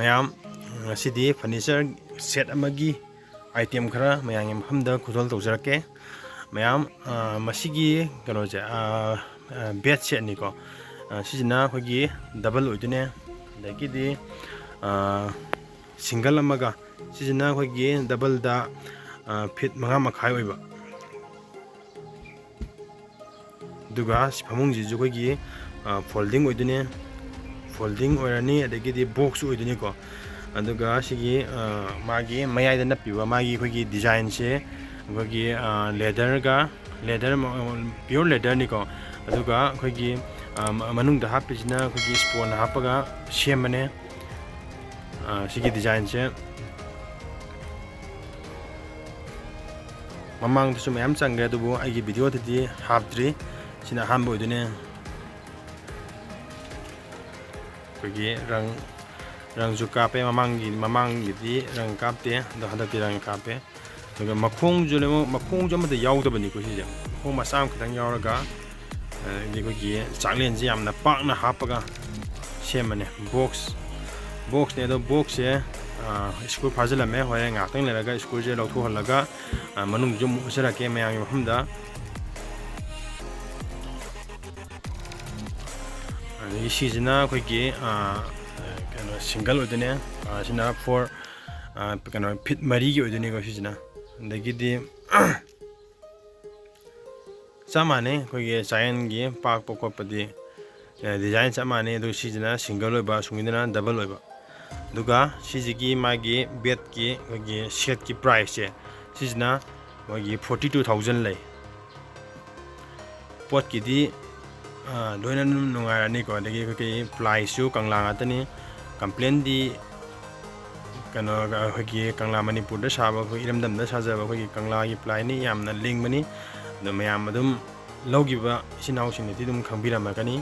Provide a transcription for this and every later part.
mayam ngasidi furniture set amagi item khara mayang mhamda khudol tawjarake mayam masigi kanoje bed set ni ko sijina khogi double oidine dagidi single amaga sijina khogi double da fit manga makhai oiba duga phamung ji ju khogi folding oidine folding oirani adagidi box oidine ko aduga sigi magi mayai da napiwa magi khogi design se khogi leather pure leather ni ko aduga khogi manung da hapijina khogi spon hapaga semane sigi design se mamang tu mayam changre adubu aigi video tadi hapdri sina hambo idune khogi rang ju kape mamang di rang kapte da hada ti rang kape daga makhong ju le makhong ju ma da yaw da bani ko si makhong ma sam khadang yaw raga di ko gi changlen ji amna pak na hapaga semane box ne do box e school phajala me hoye ngakang le raga school je lok thu halaga manung ju mu sara ke mayang hamda ani sijina ko gi single odine sina for kano fit mari gi odine ko sina dagidi samane ko gi giant gi pak pokop padi design samane do sina single oiba sungidana double oiba duga sijigi magi bed ki ko gi set ki price je sina ko gi 42000 lei pot ki di loina nungarani ko dagi ko ki price su kanglang atani complain di kano hogi kangla manipur da saba ko iramdam da sajaba ko kangla gi ply ni yamna ling mani do mayam adum logiba sinau siniti dum khangbira makani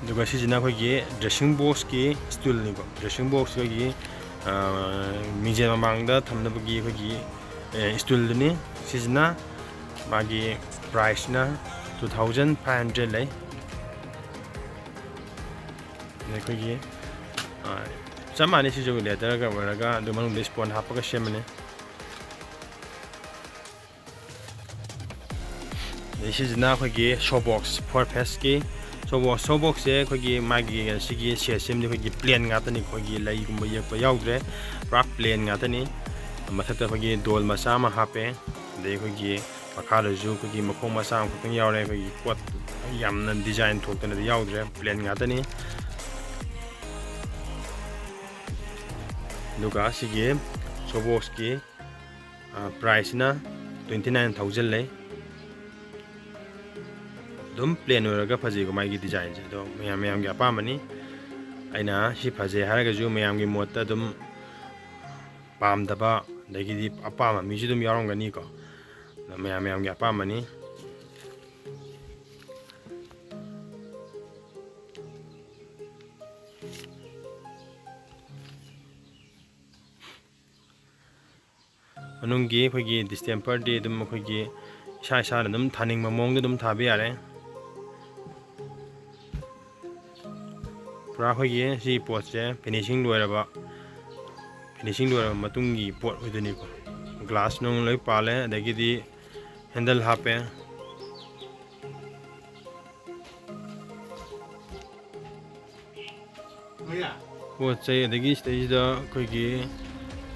duga sijina ko gi dressing box ki stool ni ko dressing box ko gi mije mamang da thamna gi ko gi stool ni sijina magi price na 2500 lei ne ko gi samani si jogu leather ga waraga do manung de spon hapaga semane this is na ko gi show box for pass ki show box e ko gi magi ga sigi sem ni ko gi plain nga tani ko gi lai gum ye ko yaudre pra plain nga tani mathata ko gi dol ma sama hape de ko gi makha rajo ko gi makhong ma sam ko yaure ko gi pot yamna design thok tani yaudre plain nga tani duga sigi showbox ki price na 29000 lei dum plain oraga phaji ko mai gi design je do mayam gi apamani aina si phaje haraga ju mayam gi motta dum pam daba dagi di apama mi ju dum yarong gani ko mayam gi apamani manunggi khogi distemper de dum khogi isa dum thaning mamong dum thabi are pura khogi si pot je finishing loiraba matungi pot odini ko glass nong loi pale adagi di handle hape pot chai adagi stage da khogi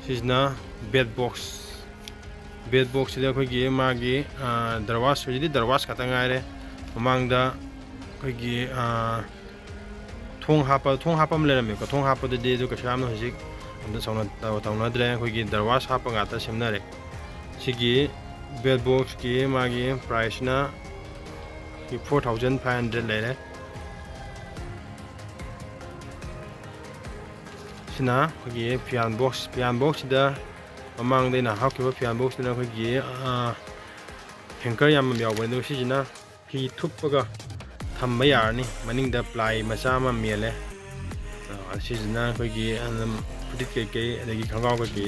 sisna bed box da khogi magi darwas jidi darwas kata ngaire mamangda khogi thong hapa mlerame ko thong hapa de du ka samno hijik amda sauna tauna dre khogi darwas hapa ngata semnare sigi bed box ki magi price na 4500 lere sina khogi pian box da mamang de na hakkiba pian box na khogi hanger yam yaw bani do sijina phi thuppaga thamba yarni maning da ply macha ma mele sijina khogi anam pudit ke adagi khangaw ke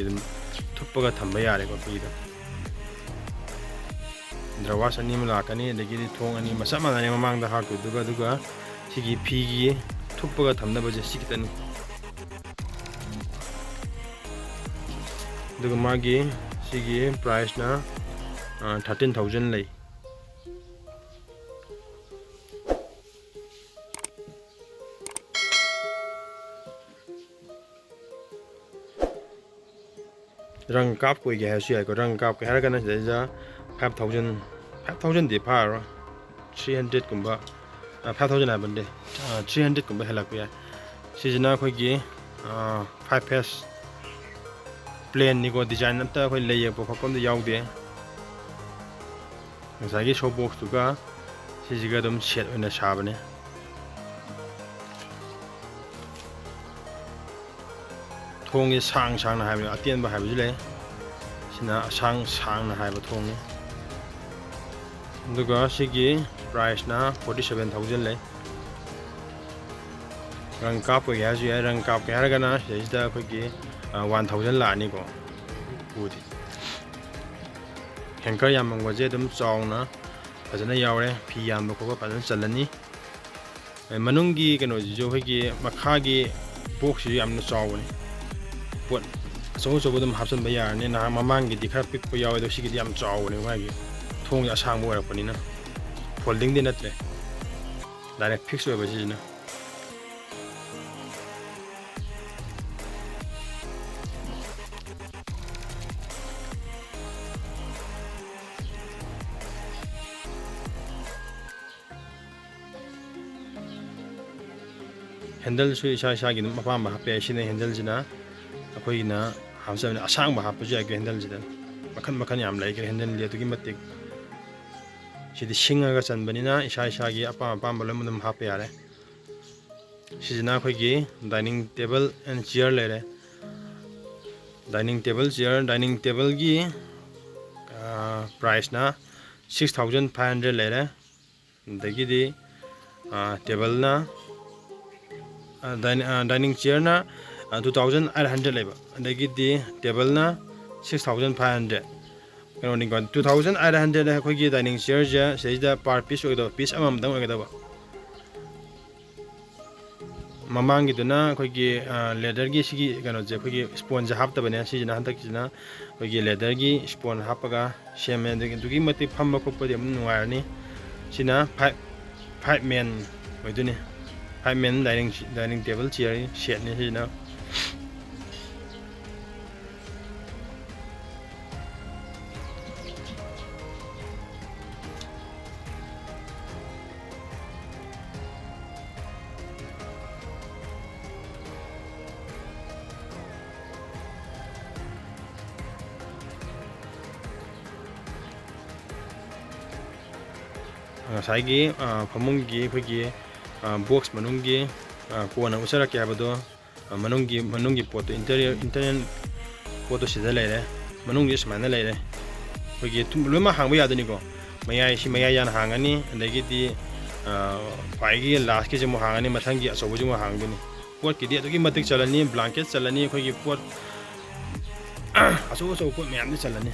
thuppaga thamba yare ko pi da drawas ani mala kani adagi thong ani macha ma ne mamang da hakku duga sigi phi gi thuppaga thamna baje sikitani ꯑꯗꯨꯒ ꯃꯥꯒꯤ ꯁꯤꯒꯤ ꯄ꯭ꯔꯥꯏꯁꯅ 13,000 ꯂꯩ ꯔꯪ ꯀꯥꯞꯄꯣꯏꯒꯦ ꯍꯥꯏꯔꯁꯨ ꯌꯥꯏꯀꯣ ꯔꯪ ꯀꯥꯞꯀꯦ ꯍꯥꯏꯔꯒꯅ ꯁꯤꯗꯩꯗ 5,000 ꯗꯤ ꯐꯥꯔꯣꯏ 300 ꯀꯨꯝꯕ 5,000 ꯍꯥꯏꯕꯅꯦ 300 ꯀꯨꯝꯕ ꯍꯦꯜꯂꯛꯄ ꯌꯥꯏ ꯁꯤꯁꯤꯅ ꯑꯩꯈꯣꯏꯒꯤ 5 ꯐꯦꯁ ꯄ꯭ꯂꯦꯟꯅꯤꯀꯣ ꯗꯤꯖꯥꯏꯟ ꯑꯝꯇ ꯑꯩꯈꯣꯏ ꯂꯩ ꯌꯦꯛꯄ ꯈꯣꯠꯄ ꯑꯝꯇ ꯌꯥꯎꯗꯦ ꯉꯁꯥꯏꯒꯤ ꯁꯣ ꯕꯣꯛꯁꯇꯨꯒ ꯁꯤꯁꯤꯒ ꯑꯗꯨꯝ ꯁꯦꯠ ꯑꯣꯏꯅ ꯁꯥꯕꯅꯦ ꯊꯣꯡꯁꯦ ꯁꯥꯡꯅ ꯍꯥꯏꯕ ꯑꯇꯦꯟꯕ ꯍꯥꯏꯕꯁꯨ ꯂꯩ ꯁꯤꯅ ꯁꯥꯡꯅ ꯍꯥꯏꯕ ꯊꯣꯡꯅꯤ ꯑꯗꯨꯒ ꯁꯤꯒꯤ ꯄ꯭ꯔꯥꯏꯁꯅ 47,000 ꯂꯩ ꯔꯪ ꯀꯥꯞꯄꯒꯤ ꯍꯥꯏꯔꯁꯨ ꯌꯥꯏ ꯔꯪ ꯀꯥꯞꯀꯦ ꯍꯥꯏꯔꯒꯅ ꯁꯤꯗꯩꯁꯤꯗ ꯑꯩꯈꯣꯏꯒꯤ 1,000 ꯂꯥꯛꯑꯅꯤꯀꯣ ꯎꯗꯤ ꯍꯦꯡꯀꯔ ꯌꯥꯝꯃꯝꯕꯁꯦ ꯑꯗꯨꯝ ꯆꯥꯎꯅ ꯐꯖꯅ ꯌꯥꯎꯔꯦ ꯐꯤ ꯌꯥꯟꯕ ꯈꯣꯠꯄ ꯐꯖꯅ ꯆꯜꯂꯅꯤ ꯃꯅꯨꯡꯒꯤ ꯀꯩꯅꯣꯁꯤꯁꯨ ꯑꯩꯈꯣꯏꯒꯤ ꯃꯈꯥꯒꯤ ꯕꯣꯛꯁꯁꯤꯁꯨ ꯌꯥꯝꯅ ꯆꯥꯎꯕꯅꯤ ꯄꯣꯠ ꯑꯆꯧ ꯑꯗꯨꯝ ꯍꯥꯞꯆꯤꯟꯕ ꯌꯥꯔꯅꯤ ꯅꯍꯥꯟ ꯃꯃꯥꯡꯒꯤꯗꯤ ꯈꯔ ꯄꯤꯛꯄ ꯌꯥꯎꯋꯦ ꯑꯗꯣ ꯁꯤꯒꯤꯗꯤ ꯌꯥꯝ ꯆꯥꯎꯕꯅꯦ ꯃꯥꯒꯤ ꯊꯣꯡꯁꯦ ꯑꯁꯥꯡꯕ ꯑꯣꯏꯔꯛꯄꯅꯤꯅ ꯐꯣꯜꯗꯤꯡꯗꯤ ꯅꯠꯇ꯭ꯔꯦ ꯗꯥꯏꯔꯦꯛ ꯐꯤꯛꯁ ꯑꯣꯏꯕ ꯁꯤꯁꯤꯅ ꯍꯦꯟꯗꯜꯁꯨ ꯏꯁꯥꯒꯤ ꯑꯗꯨꯝ ꯑꯄꯥꯝꯕ ꯍꯥꯞꯄ ꯌꯥꯏ ꯁꯤꯅ ꯍꯦꯟꯗꯜꯁꯤꯅ ꯑꯩꯈꯣꯏꯒꯤꯅ ꯍꯥꯞꯆꯕꯅꯤ ꯑꯁꯥꯡꯕ ꯍꯥꯞꯄꯁꯨ ꯌꯥꯏꯀꯣ ꯍꯦꯟꯗꯜꯁꯤꯗ ꯃꯈꯟ ꯌꯥꯝ ꯂꯩꯈ꯭ꯔꯦ ꯍꯦꯟꯗꯜꯗꯤ ꯑꯗꯨꯛꯀꯤ ꯃꯇꯤꯛ ꯁꯤꯗꯤ ꯁꯤꯡꯉꯒ ꯆꯟꯕꯅꯤꯅ ꯏꯁꯥꯒꯤ ꯑꯄꯥꯝꯕ ꯂꯣꯏꯅ ꯑꯗꯨꯝ ꯍꯥꯞꯄ ꯌꯥꯔꯦ ꯁꯤꯁꯤꯅ ꯑꯩꯈꯣꯏꯒꯤ ꯗꯥꯏꯅꯤꯡ ꯇꯦꯕꯜ ꯑꯦꯟ ꯆꯤꯌꯔ ꯂꯩꯔꯦ ꯗꯥꯏꯅꯤꯡ ꯇꯦꯕꯜ ꯆꯤꯌꯔ ꯗꯥꯏꯅꯤꯡ ꯇꯦꯕꯜꯒꯤ ꯄ꯭ꯔꯥꯏꯁꯅ 6,500 ꯂꯩꯔꯦ ꯑꯗꯒꯤꯗꯤ ꯇꯦꯕꯜꯅ ꯗꯥꯏꯅꯤꯡ ꯆꯤꯌꯔꯅ 2,800 ꯂꯩꯕ ꯑꯗꯒꯤꯗꯤ ꯇꯦꯕꯜꯅ 6,500 ꯀꯩꯅꯣꯅꯤꯀꯣ 2,800 ꯑꯩꯈꯣꯏꯒꯤ ꯗꯥꯏꯅꯤꯡ ꯆꯤꯌꯔꯁꯦ ꯁꯤꯗꯩꯁꯤꯗ ꯄꯥꯔ ꯄꯤꯁ ꯑꯣꯏꯒꯗꯕ ꯄꯤꯁ ꯑꯃꯃꯝꯇꯪ ꯑꯣꯏꯒꯗꯕ ꯃꯃꯥꯡꯒꯤꯗꯨꯅ ꯑꯩꯈꯣꯏꯒꯤ ꯂꯦꯗꯔꯒꯤ ꯁꯤꯒꯤ ꯀꯩꯅꯣꯁꯦ ꯑꯩꯈꯣꯏꯒꯤ ꯁ꯭ꯄꯣꯟꯁꯦ ꯍꯥꯞꯇꯕꯅꯦ ꯁꯤꯁꯤꯅ ꯍꯟꯗꯛꯁꯤꯅ ꯑꯩꯈꯣꯏꯒꯤ ꯂꯦꯗꯔꯒꯤ ꯁ꯭ꯄꯣꯟ ꯍꯥꯞꯄꯒ ꯁꯦꯝꯃꯦ ꯑꯗꯨꯛꯀꯤ ꯃꯇꯤꯛ ꯐꯝꯕ ꯈꯣꯠꯄꯗꯤ ꯑꯗꯨꯝ ꯅꯨꯡꯉꯥꯏꯔꯅꯤ ꯁꯤꯅ 5 ꯃꯦꯟ ꯑꯣꯏꯗꯣꯏꯅꯤ 5 ꯃꯦꯟ ꯗꯥꯏꯅꯤꯡ ꯇꯦꯕꯜ ꯆꯤꯌꯔ ꯁꯦꯠꯅꯤ ꯁꯤꯁꯤꯅ ꯉꯁꯥꯏꯒꯤ ꯐꯃꯨꯡꯒꯤ ꯑꯩꯈꯣꯏꯒꯤ ꯕꯣꯛꯁ ꯃꯅꯨꯡꯒꯤ ꯀꯣꯟꯅ ꯎꯠꯆꯔꯛꯀꯦ ꯍꯥꯏꯕꯗꯣ ꯃꯅꯨꯡꯒꯤ ꯄꯣꯠꯇꯣ ꯏꯟꯇꯔꯅꯦꯜ ꯄꯣꯠꯇꯣ ꯁꯤꯗ ꯂꯩꯔꯦ ꯃꯅꯨꯡꯁꯦ ꯁꯨꯃꯥꯏꯅ ꯂꯩꯔꯦ ꯑꯩꯈꯣꯏꯒꯤ ꯂꯣꯏꯅꯃꯛ ꯍꯥꯡꯕ ꯌꯥꯗꯣꯏꯅꯤꯀꯣ ꯃꯌꯥꯏ ꯌꯥꯅ ꯍꯥꯡꯉꯅꯤ ꯑꯗꯒꯤꯗꯤ ꯈ꯭ꯋꯥꯏꯒꯤ ꯂꯥꯁꯀꯤꯁꯦ ꯑꯃꯨꯛ ꯍꯥꯡꯉꯅꯤ ꯃꯊꯪꯒꯤ ꯑꯆꯧꯕꯁꯦ ꯑꯃꯨꯛ ꯍꯥꯡꯗꯣꯏꯅꯤ ꯄꯣꯠꯀꯤꯗꯤ ꯑꯗꯨꯛꯀꯤ ꯃꯇꯤꯛ ꯆꯜꯂꯅꯤ ꯕ꯭ꯂꯥꯡꯀꯦꯠ ꯆꯜꯂꯅꯤ ꯑꯩꯈꯣꯏꯒꯤ ꯄꯣꯠ ꯑꯆꯧꯕ ꯄꯣꯠ ꯃꯌꯥꯝꯗꯤ ꯆꯜꯂꯅꯤ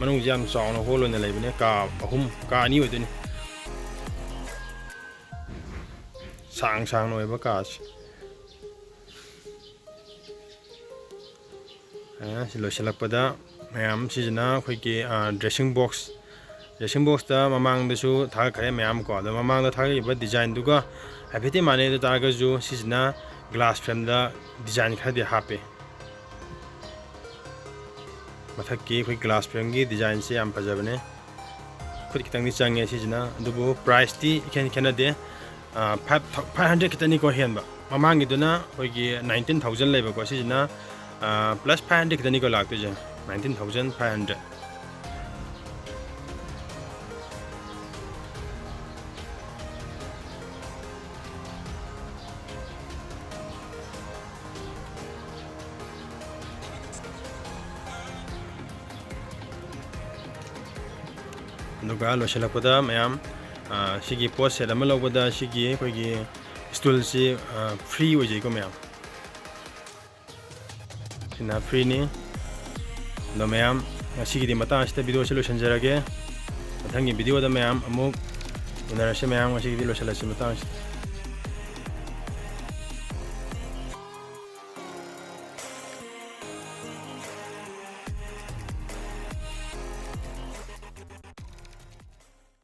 ꯃꯅꯨꯡꯁꯦ ꯌꯥꯝ ꯆꯥꯎꯅ ꯍꯣꯜ ꯑꯣꯏꯅ ꯂꯩꯕꯅꯦ ꯀꯥ 2 ꯑꯣꯏꯗꯣꯏꯅꯤ ꯁꯥꯡꯅ ꯑꯣꯏꯕ ꯀꯥꯁꯦ ꯁꯤ ꯂꯣꯏꯁꯤꯜꯂꯛꯄꯗ ꯃꯌꯥꯝ ꯁꯤꯁꯤꯅ ꯑꯩꯈꯣꯏꯒꯤ ꯗ꯭ꯔꯦꯁꯤꯡ ꯕꯣꯛꯁꯇ ꯃꯃꯥꯡꯗꯁꯨ ꯊꯥꯒꯠꯈ꯭ꯔꯦ ꯃꯌꯥꯝ ꯀꯣ ꯑꯗꯣ ꯃꯃꯥꯡꯗ ꯊꯥꯒꯠꯈꯤꯕ ꯗꯤꯖꯥꯏꯟꯗꯨꯒ ꯍꯥꯏꯐꯦꯠꯇꯤ ꯃꯥꯟꯅꯩ ꯑꯗꯨ ꯇꯥꯔꯒꯁꯨ ꯁꯤꯁꯤꯅ ꯒ꯭ꯂꯥꯁ ꯐ꯭ꯔꯦꯝꯗ ꯗꯤꯖꯥꯏꯟ ꯈꯔꯗꯤ ꯍꯥꯞꯄꯦ ꯃꯊꯛꯀꯤ ꯑꯩꯈꯣꯏ ꯒ꯭ꯂꯥꯁ ꯐ꯭ꯔꯦꯝꯒꯤ ꯗꯤꯖꯥꯏꯟꯁꯦ ꯌꯥꯝ ꯐꯖꯕꯅꯦ ꯈꯨꯠ ꯈꯤꯇꯪꯗꯤ ꯆꯪꯉꯦ ꯁꯤꯁꯤꯅ ꯑꯗꯨꯕꯨ ꯄ꯭ꯔꯥꯏꯁꯇꯤ ꯈꯦꯠꯅꯗꯦ 500 ꯈꯤꯇꯅꯤꯀꯣ ꯍꯦꯟꯕ ꯃꯃꯥꯡꯒꯤꯗꯨꯅ ꯑꯩꯈꯣꯏꯒꯤ 19,000 ꯂꯩꯕꯀꯣ ꯁꯤꯁꯤꯅ +500 ꯈꯤꯇꯅꯤꯀꯣ ꯂꯥꯛꯇꯣꯏꯁꯦ 19,500 ꯑꯗꯨꯒ ꯂꯣꯏꯁꯤꯜꯂꯛꯄꯗ ꯃꯌꯥꯝ ꯁꯤꯒꯤ ꯄꯣꯠ ꯁꯦꯠ ꯑꯃ ꯂꯧꯕꯗ ꯁꯤꯒꯤ ꯑꯩꯈꯣꯏꯒꯤ ꯁ꯭ꯇꯨꯜꯁꯤ ꯐ꯭ꯔꯤ ꯑꯣꯏꯖꯩꯀꯣ ꯃꯌꯥꯝ ꯁꯤꯅ ꯐ꯭ꯔꯤꯅꯤ ꯑꯗꯣ ꯃꯌꯥꯝ ꯉꯁꯤꯒꯤꯗꯤ ꯃꯇꯥꯡ ꯑꯁꯤꯗ ꯚꯤꯗꯤꯑꯣꯁꯤ ꯂꯣꯏꯁꯤꯟꯖꯔꯒꯦ ꯃꯊꯪꯒꯤ ꯚꯤꯗꯤꯑꯣꯗ ꯃꯌꯥꯝ ꯑꯃꯨꯛ ꯎꯅꯔꯁꯤ ꯃꯌꯥꯝ ꯉꯁꯤꯒꯤꯗꯤ ꯂꯣꯏꯁꯤꯜꯂꯁꯤ ꯃꯇꯥꯡ ꯑꯁꯤꯗ